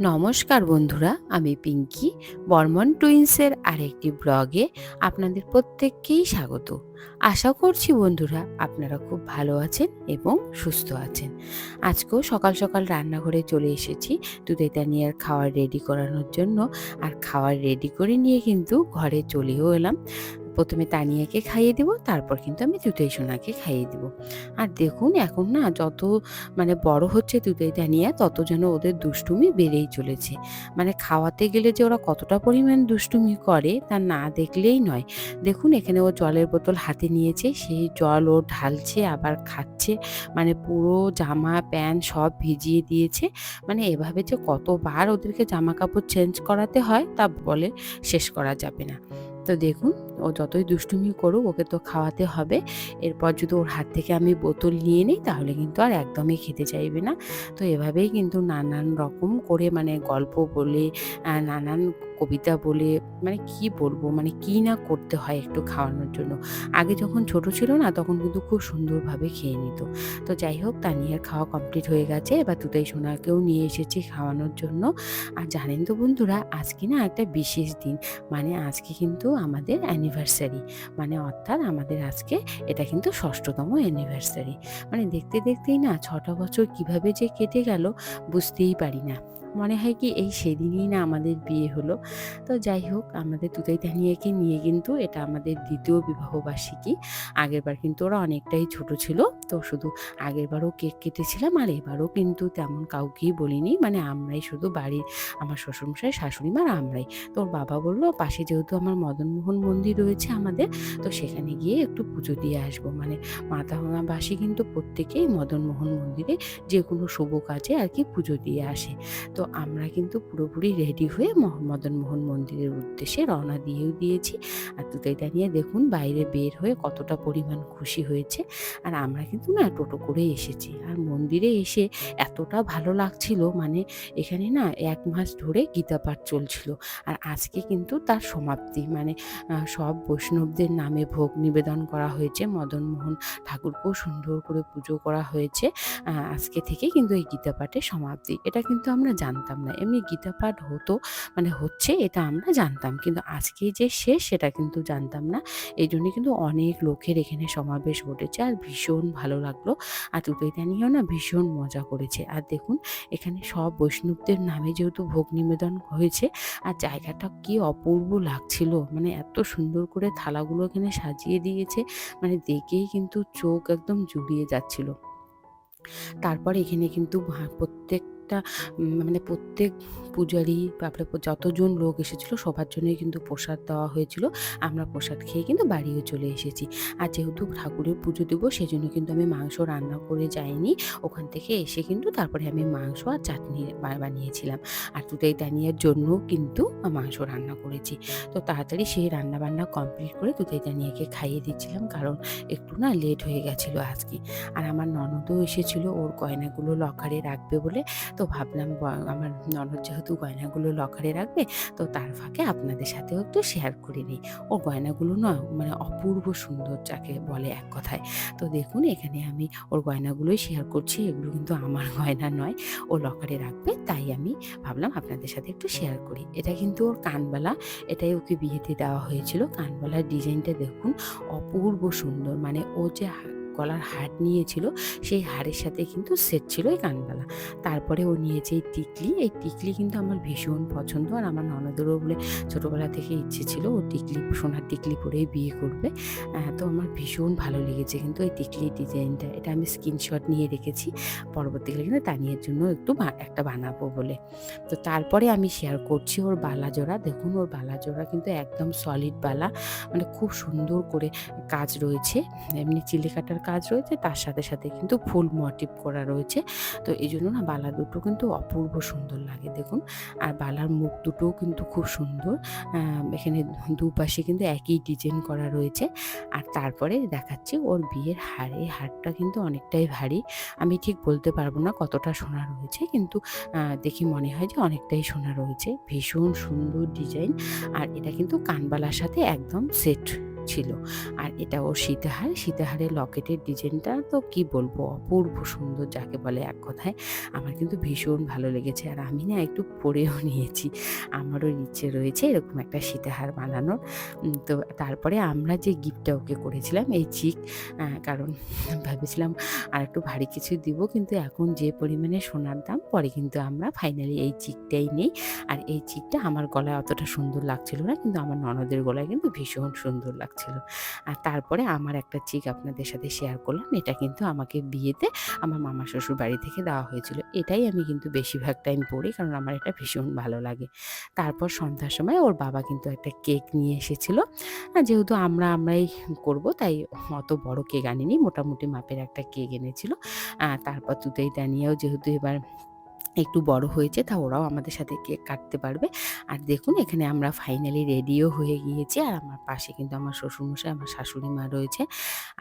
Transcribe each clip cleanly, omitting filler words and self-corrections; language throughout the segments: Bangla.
নমস্কার বন্ধুরা, আমি পিঙ্কি বর্মন টুইন্সের আরেকটি ব্লগে আপনাদের প্রত্যেককেই স্বাগত। আশা করছি বন্ধুরা আপনারা খুব ভালো আছেন এবং সুস্থ আছেন। আজকেও সকাল সকাল রান্নাঘরে চলে এসেছি দুধে তানিয়ার খাবার রেডি করানোর জন্য। আর খাবার রেডি করে নিয়ে কিন্তু ঘরে চলেও এলাম। প্রথমে তানিয়াকে খাইয়ে দেবো, তারপর কিন্তু আমি দুধেই সোনাকে খাইয়ে দেবো। আর দেখুন এখন না যত বড় হচ্ছে দুধেই তানিয়া, তত যেন ওদের দুষ্টুমি বেড়েই চলেছে। খাওয়াতে গেলে যে ওরা কতটা পরিমাণ দুষ্টুমি করে তা না দেখলেই নয়। দেখুন এখানে ও জলের বোতল হাতে নিয়েছে, সেই জল ও ঢালছে আবার খাচ্ছে। পুরো জামা প্যান্ট সব ভিজিয়ে দিয়েছে। এভাবে যে কতবার ওদেরকে জামা কাপড় চেঞ্জ করাতে হয় তা বলে শেষ করা যাবে না। তো দেখুন ও যতই দুষ্টুমি করুক, ওকে তো খাওয়াতে হবে। এরপর যদি ওর হাত থেকে আমি বোতল নিয়ে নিই তাহলে কিন্তু আর একদমই খেতে চাইবে না। তো এভাবেই কিন্তু নানান রকম করে গল্প বলে, নানান কবিতা বলে, কি বলবো, কি না করতে হয় একটু খাওয়ানোর জন্য। আগে যখন ছোট ছিল না তখন কিন্তু খুব সুন্দরভাবে খেয়ে নিত। তো যাই হোক, তানিয়ার খাওয়া কমপ্লিট হয়ে গেছে, এবার দুধাই সোনাকেও নিয়ে এসেছি খাওয়ানোর জন্য। আর জানেন তো বন্ধুরা, আজকে না একটা বিশেষ দিন। আজকে কিন্তু আমাদের অ্যানিভার্সারি, অর্থাৎ আমাদের আজকে এটা কিন্তু ৬ষ্ঠতম অ্যানিভার্সারি। দেখতে দেখতেই না ৬টা বছর কিভাবে যে কেটে গেল বুঝতেই পারি না। মনে হয় কি এই সেদিনই না আমাদের বিয়ে হলো। তো যাই হোক, আমাদের দুধাই তানিয়াকে নিয়ে কিন্তু এটা আমাদের ২য় বিবাহবার্ষিকী। আগেরবার কিন্তু ওরা অনেকটাই ছোট ছিল, তো শুধু আগেরবারও কেক কেটেছিলাম আর এবারও কিন্তু তেমন কাউকেই বলিনি। আমরাই শুধু বাড়ির, আমার শ্বশুরমশাই, শাশুড়ি মা আর আমরাই। তো ওর বাবা বলল পাশে যেহেতু আমার মদনমোহন মন্দির রয়েছে আমাদের, তো সেখানে গিয়ে একটু পুজো দিয়ে আসবো। মাথাভাঙাবাসী কিন্তু প্রত্যেকেই মদনমোহন মন্দিরে যে কোনো শুভ কাজে আর কি পুজো দিয়ে আসে। তো আমরা কিন্তু পুরোপুরি রেডি হয়ে মদনমোহন মন্দিরের উদ্দেশ্যে রওনা দিয়েও দিয়েছি। আর দুধাই তানিয়া দেখুন বাইরে বের হয়ে কতটা পরিমাণ খুশি হয়েছে। আর আমরা কিন্তু না টোটো করে এসেছি। আর মন্দিরে এসে এতটা ভালো লাগছিল, এখানে না ১ মাস ধরে গীতা পাঠ চলছিল। আর আজকে কিন্তু তার সমাপ্তি। সব বৈষ্ণবদের নামে ভোগ নিবেদন করা হয়েছে, মদনমোহন ঠাকুরকেও সুন্দর করে পুজো করা হয়েছে। আজকে থেকে কিন্তু এই গীতা পাঠের সমাপ্তি। এটা কিন্তু আমরা জানতাম না। এমনি গীতা পাঠ হতো, হচ্ছে এটা আমরা জানতাম, কিন্তু আজকে যে শেষ সেটা কিন্তু জানতাম না। এইজন্যে কিন্তু অনেক লোকের এখানে সমাবেশ ঘটেছে আর ভীষণ ভালো লাগলো। আর দুধাই তানিয়াও না ভীষণ মজা করেছে। আর দেখুন এখানে সব বৈষ্ণবদের নামে যেহেতু ভোগ নিবেদন হয়েছে, আর জায়গাটা কি অপূর্ব লাগছিল। এত সুন্দর করে থালাগুলো এখানে সাজিয়ে দিয়েছে, দেখেই কিন্তু চোখ একদম জুড়িয়ে যাচ্ছিল। তারপর এখানে কিন্তু প্রত্যেকটা প্রত্যেক পূজারী, তারপরে যতজন লোক এসেছিল সবার জন্যই কিন্তু প্রসাদ দেওয়া হয়েছিল। আমরা প্রসাদ খেয়ে কিন্তু বাড়িও চলে এসেছি। আর যেহেতু ঠাকুরের পুজো দেবো সেজন্য কিন্তু আমি মাংস রান্না করে যাইনি। ওখান থেকে এসে কিন্তু তারপরে আমি মাংস আর চাটনি বানিয়েছিলাম। আর দুধাই তানিয়ার জন্যও কিন্তু মাংস রান্না করেছি। তো তাড়াতাড়ি সেই রান্নাবান্না কমপ্লিট করে দুধাই তানিয়াকে খাইয়ে দিচ্ছিলাম, কারণ একটু না লেট হয়ে গেছিলো আজকে। আর আমার ননদও এসেছিল ওর গয়নাগুলো লকারে রাখবে বলে। তো ভাবলাম আমার ননদ যেহেতু গয়নাগুলো লকারে রাখবে, তো তার ফাঁকে আপনাদের সাথেও একটু শেয়ার করে নিই। ওর গয়নাগুলো না অপূর্ব সুন্দর, যাকে বলে এক কথায়। তো দেখুন এখানে আমি ওর গয়নাগুলোই শেয়ার করছি। এগুলো কিন্তু আমার গয়না নয়, ও লকারে রাখবে, তাই আমি ভাবলাম আপনাদের সাথে একটু শেয়ার করি। এটা কিন্তু ওর কানবালা, এটাই ওকে বিয়েতে দেওয়া হয়েছিল। কানবালার ডিজাইনটা দেখুন অপূর্ব সুন্দর। ও যে গলার হার নিয়েছিল সেই হারের সাথে কিন্তু সেট ছিল এই কানবালা। তারপরে ও নিয়েছে এই টিকলি। এই টিকলি কিন্তু আমার ভীষণ পছন্দ, আর আমার ননদেরও বলে ছোটোবেলা থেকে ইচ্ছে ছিল ও টিকলি, সোনার টিকলি পরেই বিয়ে করবে। তো আমার ভীষণ ভালো লেগেছে কিন্তু এই টিকলির ডিজাইনটা। এটা আমি স্ক্রিনশট নিয়ে রেখেছি, পরবর্তীকালে কিন্তু তানিয়ার জন্য একটু একটা বানাবো বলে। তো তারপরে আমি শেয়ার করছি ওর বালাজোড়া। দেখুন ওর বালাজোড়া কিন্তু একদম সলিড বালা, খুব সুন্দর করে কাজ রয়েছে। এমনি চিলে কাটার কাজ রয়েছে, তার সাথে সাথে কিন্তু ফুল মোটিভ করা রয়েছে। তো এই জন্য না বালা দুটো কিন্তু অপূর্ব সুন্দর লাগে দেখুন। আর বালার মুখ দুটোও কিন্তু খুব সুন্দর। এখানে দুপাশে কিন্তু একই ডিজাইন করা রয়েছে। আর তারপরে দেখাচ্ছি ওর বিয়ের হার। এই হারটা কিন্তু অনেকটাই ভারী। আমি ঠিক বলতে পারবো না কতটা সোনা রয়েছে, কিন্তু দেখে মনে হয় যে অনেকটাই সোনা রয়েছে। ভীষণ সুন্দর ডিজাইন। আর এটা কিন্তু কানবালার সাথে একদম সেট ছিল। আর এটা ওর সীতাহার, সীতাহারের লকেটের ডিজাইনটা তো কি বলবো, অপূর্ব সুন্দর যাকে বলে এক কথায়। আমার কিন্তু ভীষণ ভালো লেগেছে আর আমি না একটু পরেও নিয়েছি। আমারও ইচ্ছে রয়েছে এরকম একটা সীতাহার বানানোর। তো তারপরে আমরা যে গিফটটা ওকে করেছিলাম এই চিক, কারণ ভেবেছিলাম আরেকটু ভারী কিছু দিব, কিন্তু এখন যে পরিমাণে সোনার দাম, পরে কিন্তু আমরা ফাইনালি এই চিকটাই নেই। আর এই চিকটা আমার গলায় অতটা সুন্দর লাগছিল না, কিন্তু আমার ননদের গলায় কিন্তু ভীষণ সুন্দর লাগছিল। আর তারপরে আমার একটা চিক আপনাদের সাথে শেয়ার করলাম। এটা কিন্তু আমাকে বিয়েতে আমার মামা শ্বশুর বাড়ি থেকে দেওয়া হয়েছিল। এটাই আমি কিন্তু বেশিরভাগ টাইম পড়ি, কারণ আমার এটা ভীষণ ভালো লাগে। তারপর সন্ধ্যার সময় ওর বাবা কিন্তু একটা কেক নিয়ে এসেছিল। যেহেতু আমরাই করব তাই অত বড় কেক আনিনি, মোটামুটি মাপের একটা কেক এনেছিল। তারপর তুতেই তানিয়াও যেহেতু এবার একটু বড় হয়েছে, তা ওরাও আমাদের সাথে কেক কাটতে পারবে। আর দেখুন এখানে আমরা ফাইনালি রেডিও হয়ে গিয়েছি। আর আমার পাশে কিন্তু আমার শ্বশুরমশাই, আমার শাশুড়ি মা রয়েছে।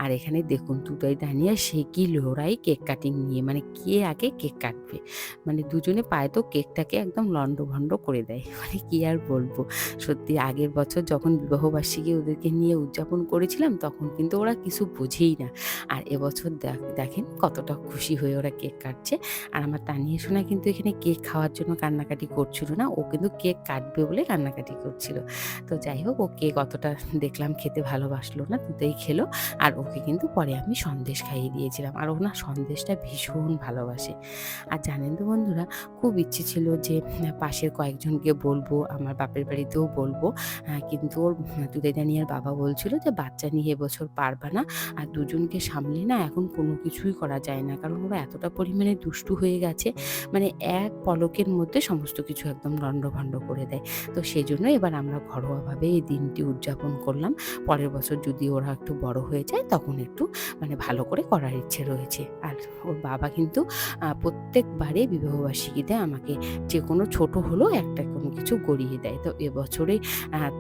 আর এখানে দেখুন তুতাই তানিয়া সে কি লড়াই কেক কাটিং নিয়ে, মানে কে আগে কেক কাটবে। মানে দুজনে পায় তো কেকটাকে একদম লন্ডভন্ড করে দেয়। মানে কি আর বলবো, সত্যি আগের বছর যখন বিবাহবার্ষিকী ওদেরকে নিয়ে উদযাপন করেছিলাম তখন কিন্তু ওরা কিছু বুঝেই না। আর এবছর দেখেন কতটা খুশি হয়ে ওরা কেক কাটছে। আর আমার তানিয়া সোনা কিন্তু এখানে কেক খাওয়ার জন্য কান্নাকাটি করছিল না, ও কিন্তু কেক কাটবে বলে কান্নাকাটি করছিল। তো যাই হোক, ও কেক অতটা দেখলাম খেতে ভালোবাসলো না, দুটোই খেলো। আর ওকে কিন্তু পরে আমি সন্দেশ খাইয়ে দিয়েছিলাম, আর ও না সন্দেশটা ভীষণ ভালোবাসে। আর জানেন তো বন্ধুরা, খুব ইচ্ছে ছিল যে পাশের কয়েকজনকে বলবো, আমার বাপের বাড়িতেও বলবো, কিন্তু ওর তুদেদানিয়ার বাবা বলছিল যে বাচ্চা নিয়ে এবছর পারবা না, আর দুজনকে সামলে না এখন কোনো কিছুই করা যায় না, কারণ ওরা এতটা পরিমাণে দুষ্টু হয়ে গেছে, মানে এক পলকের মধ্যে সমস্ত কিছু একদম লণ্ডভণ্ড করে দেয়। তো সেজন্য এবার আমরা ঘরোয়াভাবে এই দিনটি উদযাপন করলাম। পরের বছর যদি ওরা একটু বড় হয়ে যায় তখন একটু মানে ভালো করে করার ইচ্ছে রয়েছে। আর ওর বাবা কিন্তু প্রত্যেকবারে বিবাহবার্ষিকীতে আমাকে যে কোনো ছোট হলেও একটা কোনো কিছু গড়িয়ে দেয়। তো এবছরে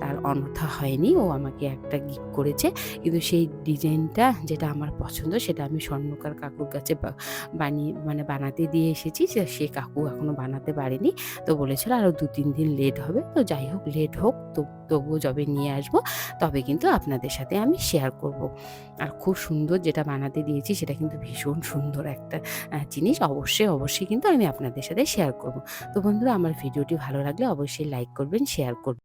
তার অন্যথা হয়নি, ও আমাকে একটা গিফট করেছে, কিন্তু সেই ডিজাইনটা যেটা আমার পছন্দ সেটা আমি স্বর্ণকার কাকুর কাছে বানাতে দিয়ে এসেছি। সে কাকু এখনো বানাতে পারেনি, তো বলেছিল আরও 2-3 দিন লেট হবে। তো যাই হোক, লেট হোক, তবুও যবে নিয়ে আসবো তবে কিন্তু আপনাদের সাথে আমি শেয়ার করব। আর খুব সুন্দর যেটা বানাতে দিয়েছি সেটা কিন্তু ভীষণ সুন্দর একটা জিনিস, অবশ্যই কিন্তু আমি আপনাদের সাথে শেয়ার করব। তো বন্ধুরা, আমার ভিডিওটি ভালো লাগলে অবশ্যই লাইক করবেন, শেয়ার করবেন।